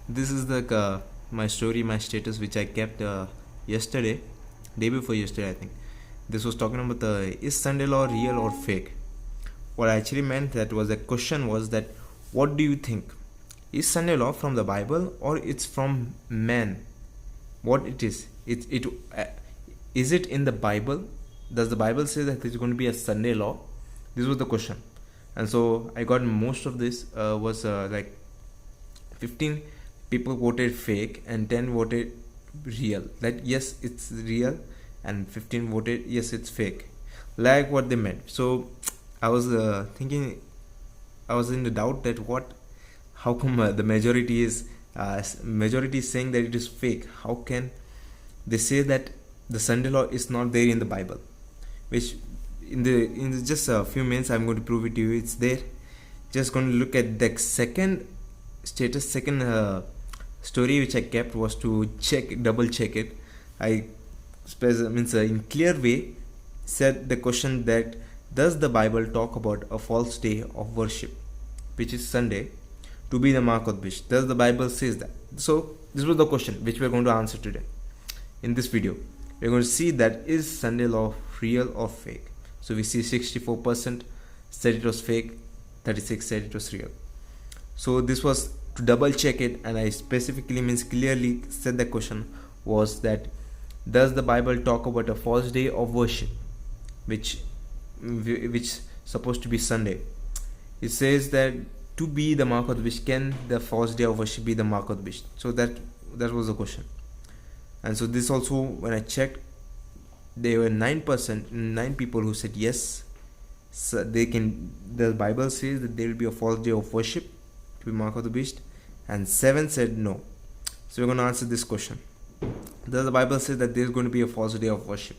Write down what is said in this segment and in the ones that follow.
This is the my story, my status, which I kept yesterday, day before yesterday, I think. This was talking about the is Sunday law real or fake? What I actually meant that was the question was that what do you think? Is Sunday law from the Bible or it's from man? What it is? Is it in the Bible? Does the Bible say that there's going to be a Sunday law? This was the question, and so I got most of this was like 15 people voted fake and 10 voted real. That yes, it's real, and 15 voted yes, it's fake. Like what they meant. So I was thinking, I was in the doubt that how come the majority is saying that it is fake? How can they say that the Sunday law is not there in the Bible? Which in just a few minutes I'm going to prove it to you. It's there. Just going to look at the second story which I kept was to double check it. I in clear way said the question that does the Bible talk about a false day of worship, which is Sunday, to be the mark of the beast? Does the Bible says that? So this was the question which we're going to answer today. In this video, we're going to see that is Sunday law real or fake. So we see 64% said it was fake, 36 said it was real. So this was to double check it, and I specifically clearly said the question was that does the Bible talk about a false day of worship, which supposed to be Sunday? It says that to be the mark of the beast, can the false day of worship be the mark of the beast? So that was the question. And so this also, when I checked, there were 9 people who said yes, so they can. The Bible says that there will be a false day of worship to be mark of the beast, and 7 said no. So we're going to answer this question. Does the Bible say that there is going to be a false day of worship,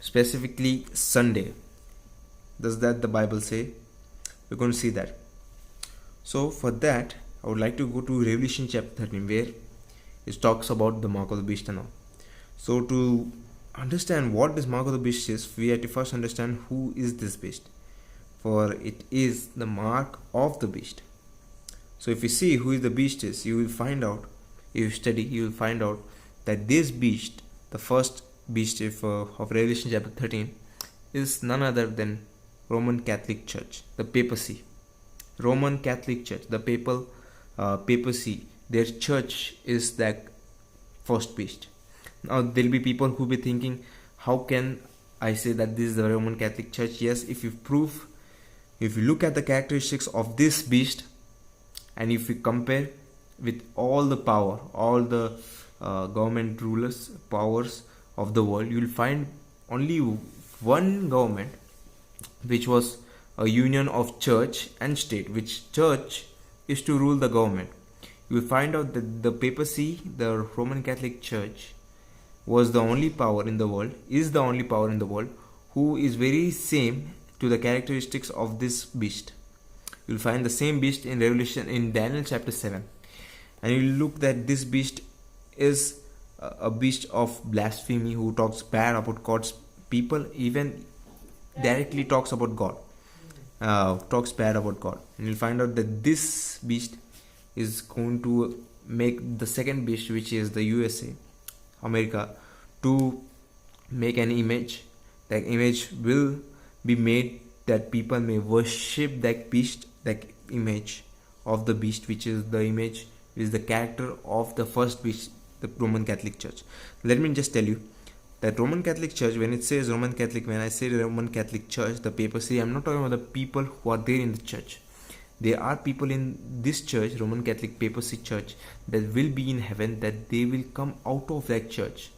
specifically Sunday? Does that the Bible say? We're going to see that. So for that, I would like to go to Revelation chapter 13, where it talks about the mark of the beast and all. So to understand what this mark of the beast is, we have to first understand who is this beast, for it is the mark of the beast. So if you see who the beast is, you will find out, if you study, you will find out that this beast, the first beast of Revelation chapter 13, is none other than Roman Catholic Church, the papacy. Roman Catholic Church, the papacy, their church is that first beast. Now there will be people who will be thinking, how can I say that this is the Roman Catholic Church? Yes, if you look at the characteristics of this beast, and if you compare with all the power, all the government rulers, powers of the world, you will find only one government which was a union of church and state, which church is to rule the government. You will find out that the papacy, the Roman Catholic Church, was the only power in the world, is the only power in the world, who is very same to the characteristics of this beast. You will find the same beast in Revelation, in Daniel chapter 7. And you will look that this beast is a beast of blasphemy, who talks bad about God's people, even directly talks about God, talks bad about God. And you'll find out that this beast is going to make the second beast, which is the USA, America, to make an image. That image will be made that people may worship that beast, that image of the beast, which is the image, which is the character of the first beast, the Roman Catholic Church. Let me just tell you that Roman Catholic Church, when it says Roman Catholic, when I say the Roman Catholic Church, the papacy, I'm not talking about the people who are there in the church. There are people in this church, Roman Catholic Papacy Church, that will be in heaven, that they will come out of that church.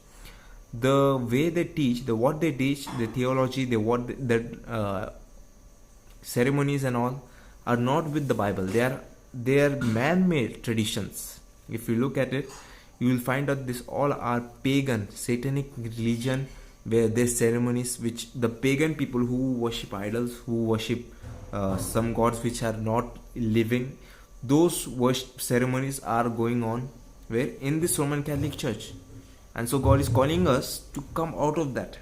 The way they teach, what they teach, the theology, the ceremonies and all are not with the Bible. They are man-made traditions. If you look at it, you will find out this all are pagan, satanic religion, where their ceremonies, which the pagan people who worship idols, who worship some gods which are not living, those worship ceremonies are going on where in this Roman Catholic Church. And so God is calling us to come out of that.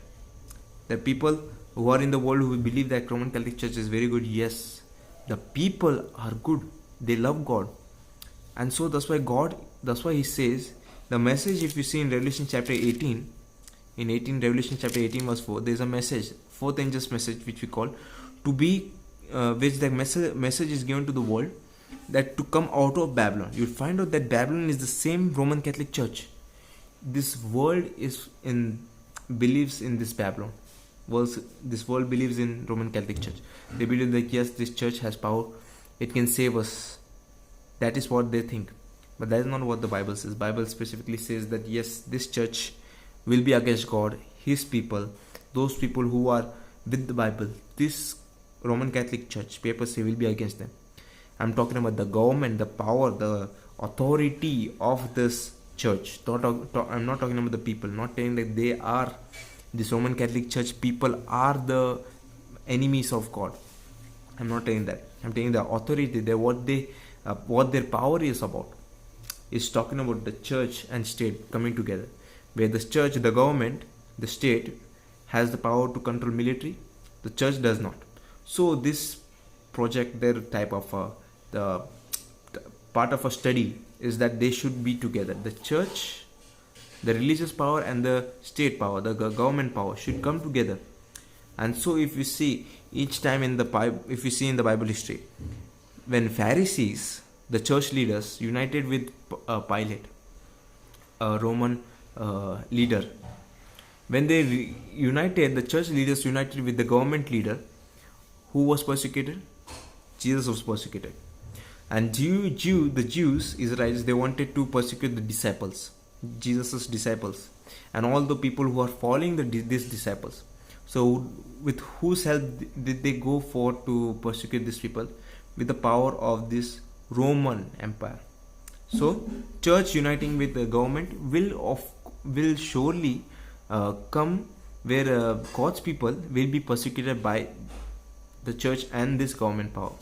The people who are in the world who believe that Roman Catholic Church is very good, yes, the people are good, they love God, And so that's why he says the message. If you see in Revelation chapter 18, Revelation chapter 18 verse 4, there is a message, fourth angel's message, which we call to be, which the message is given to the world, that to come out of Babylon. You'll find out that Babylon is the same Roman Catholic Church. This world believes in this Babylon. This world believes in Roman Catholic Church. They believe that yes, this church has power, it can save us. That is what they think. But that is not what the Bible says. Bible specifically says that yes, this church will be against God, His people, those people who are with the Bible. This Roman Catholic Church, papacy, will be against them. I'm talking about the government, the power, the authority of this church. I'm not talking about the people. Not saying that they are, this Roman Catholic Church people are the enemies of God. I'm not saying that. I'm saying the authority, what their power is about. Is talking about the church and state coming together, where the church, the government, the state has the power to control military. The church does not. So this project, their type of the part of a study is that they should be together. The church, the religious power, and the state power, the government power should come together. And so if you see each time in the Bible, if you see in the Bible history, when Pharisees, the church leaders, united with Pilate, a Roman leader, when they united, the church leaders united with the government leader, who was persecuted? Jesus was persecuted. And the Jews, Israelites, they wanted to persecute the disciples, Jesus' disciples, and all the people who are following these disciples. So with whose help did they go for to persecute these people? With the power of this Roman Empire. So church uniting with the government will surely come where God's people will be persecuted by the church and this government power.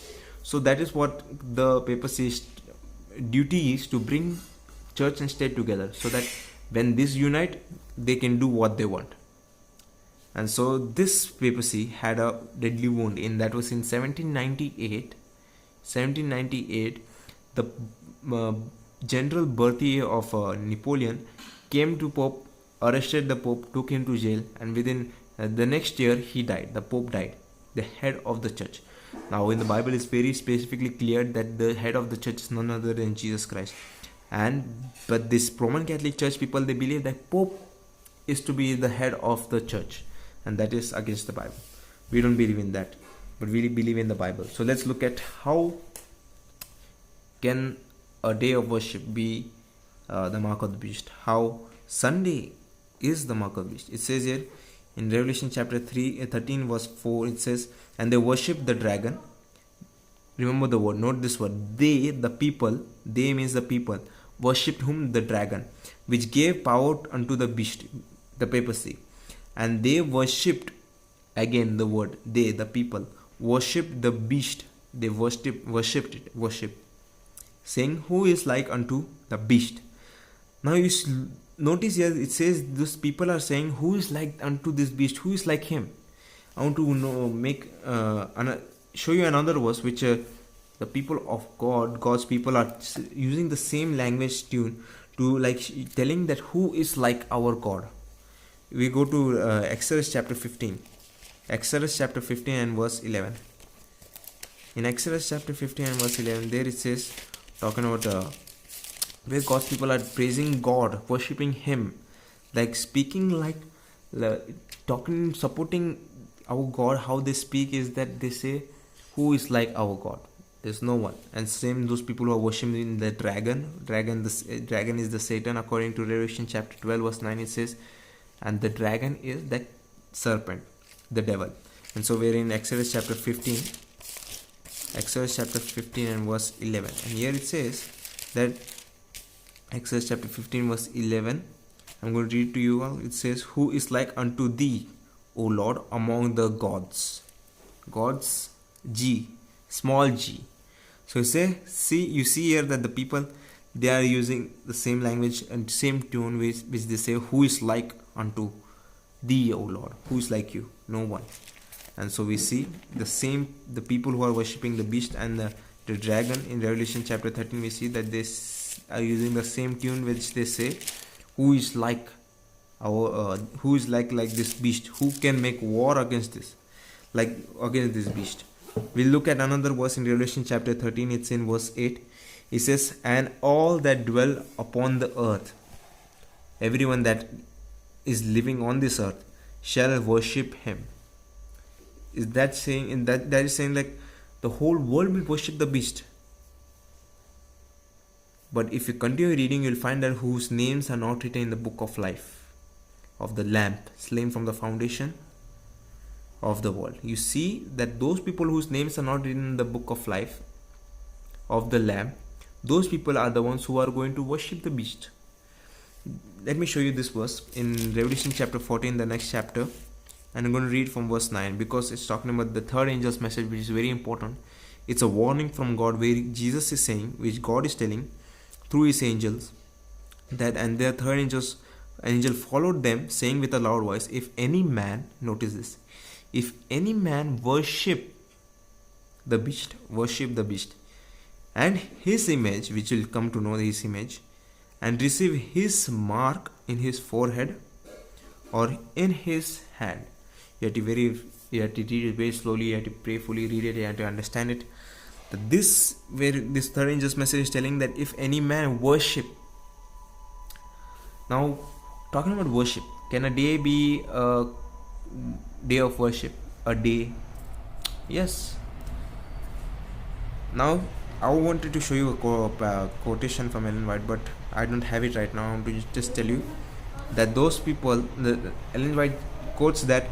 So that is what the papacy's duty is, to bring church and state together, so that when these unite, they can do what they want. And so this papacy had a deadly wound. That was in 1798. The General Berthier of Napoleon came to Pope, arrested the Pope, took him to jail, and within the next year he died. The Pope died, the head of the church. Now in the Bible it's very specifically clear that the head of the church is none other than Jesus Christ. But this Roman Catholic Church people, they believe that Pope is to be the head of the church, and that is against the Bible. We don't believe in that, but we believe in the Bible. So let's look at how can a day of worship be the mark of the beast. How Sunday is the mark of the beast. It says here in Revelation chapter 13 verse 4, it says, and they worship the dragon. Remember the word, note this word. They, the people, they means the people, worshipped whom? The dragon, which gave power unto the beast, the papacy. And they worshipped, again the word, they, the people, worshipped the beast. They worshipped it, saying, who is like unto the beast. Now you notice here it says those people are saying, who is like unto this beast, who is like him. I want to show you another verse which the people of God's people are using the same language tune to telling that who is like our God. We go to Exodus chapter 15. Exodus chapter 15 and verse 11. In Exodus chapter 15 and verse 11, there it says, talking about where God's people are praising God, worshipping Him, speaking talking, supporting our God. How they speak is that they say, who is like our God? There's no one. And same those people who are worshipping the dragon. Dragon is the Satan, according to Revelation chapter 12 verse 9. It says, and the dragon is that serpent, the devil. And so we're in Exodus chapter 15. Exodus chapter 15 and verse 11. And here it says that Exodus chapter 15 verse 11. I'm going to read to you all. It says, who is like unto thee, O Lord, among the gods. Gods, G, small g. So you see here that the people, they are using the same language and same tone which they say, who is like unto thee, O Lord, who is like you? No one. And so we see the people who are worshipping the beast and the the dragon. In Revelation chapter 13 we see that they are using the same tune which they say, who is like who is like this beast, who can make war against this, like against this beast. We'll look at another verse in Revelation chapter 13. It's in verse 8. It says, and all that dwell upon the earth, everyone that is living on this earth, shall worship him. Is that saying, in that is saying like the whole world will worship the beast? But if you continue reading, you'll find that whose names are not written in the book of life of the Lamb, slain from the foundation of the world. You see that those people whose names are not written in the book of life of the Lamb, those people are the ones who are going to worship the beast. Let me show you this verse in Revelation chapter 14, the next chapter, and I'm going to read from verse 9 because it's talking about the third angel's message, which is very important. It's a warning from God where Jesus is saying, which God is telling through his angels, that, and their third angel followed them, saying with a loud voice, if any man, notice this, if any man worship the beast, and his image, which will come to know his image, and receive his mark in his forehead or in his hand. You have to read it very slowly, you have to prayerfully read it, you have to understand it. That this, where this third angel's message is telling that if any man worship. Now, talking about worship, can a day be a day of worship? A day? Yes. Now, I wanted to show you a quotation from Ellen White, but I don't have it right now. I want to just tell you that those people, Ellen White quotes that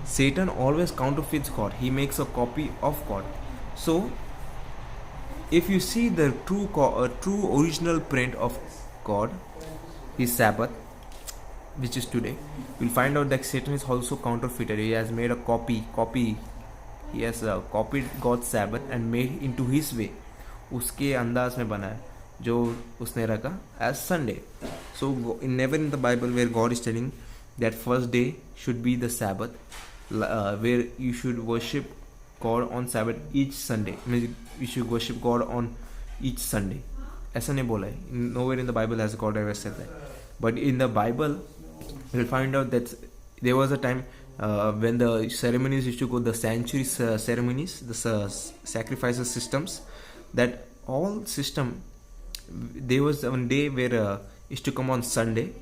Satan always counterfeits God. He makes a copy of God. So, if you see the true original print of God, his Sabbath, which is today, you'll find out that Satan is also counterfeited. He has made a copy. He has copied God's Sabbath and made into his way. उसके अंदाज में बना है जो उसने रखा as Sunday. So never in the Bible where God is telling that first day should be the Sabbath, where you should worship God on Sabbath each Sunday. Means you should worship God on each Sunday. ऐसा नहीं बोला है. Nowhere in the Bible has God ever said that. But in the Bible, you'll find out that there was a time when the ceremonies used to go, the sanctuary ceremonies, the sacrifices systems, that all system, there was one day where is to come on Sunday,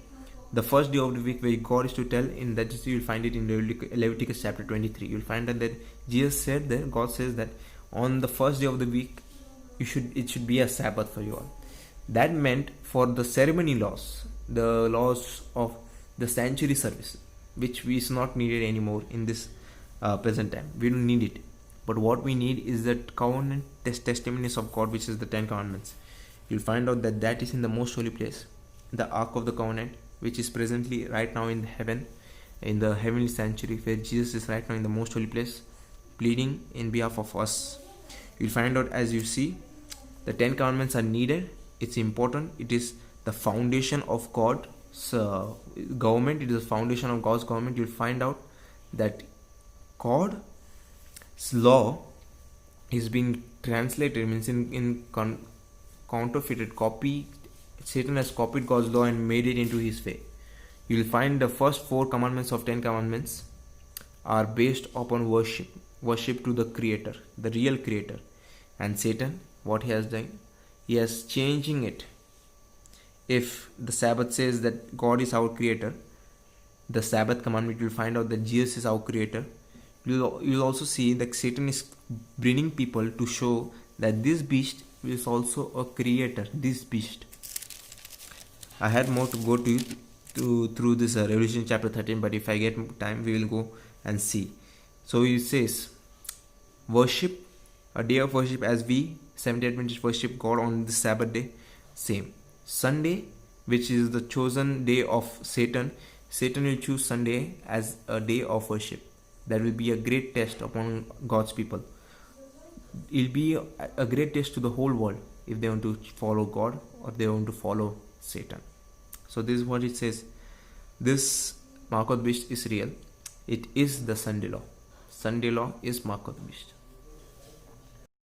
the first day of the week, where God is to tell, in that you'll find it in Leviticus chapter 23. You'll find that Jesus said that God says that on the first day of the week, it should be a Sabbath for you all. That meant for the ceremony laws, the laws of the sanctuary service, which is not needed anymore in this present time. We don't need it. But what we need is the covenant testimonies of God, which is the 10 commandments. You'll find out that is in the most holy place, the Ark of the Covenant, which is presently right now in heaven, in the heavenly sanctuary, where Jesus is right now in the most holy place, pleading in behalf of us. You'll find out, as you see, the 10 commandments are needed. It's important. It is the foundation of God's government. It is the foundation of God's government. You'll find out that God's law is being translated, means in counterfeited copy. Satan has copied God's law and made it into his way. You will find the first 4 commandments of 10 commandments are based upon worship to the Creator, the real Creator. And Satan, what he has done, he has changing it. If the Sabbath says that God is our Creator, the Sabbath commandment, you will find out that Jesus is our Creator. You'll also see that Satan is bringing people to show that this beast is also a creator. This beast. I had more to go through this Revelation chapter 13, but if I get time, we will go and see. So it says, worship, a day of worship, as we Seventh-day Adventists worship God on the Sabbath day. Same. Sunday, which is the chosen day of Satan. Satan will choose Sunday as a day of worship. That will be a great test upon God's people. It will be a great test to the whole world if they want to follow God or they want to follow Satan. So this is what it says. This mark of the beast is real. It is the Sunday law. Sunday law is mark of the beast.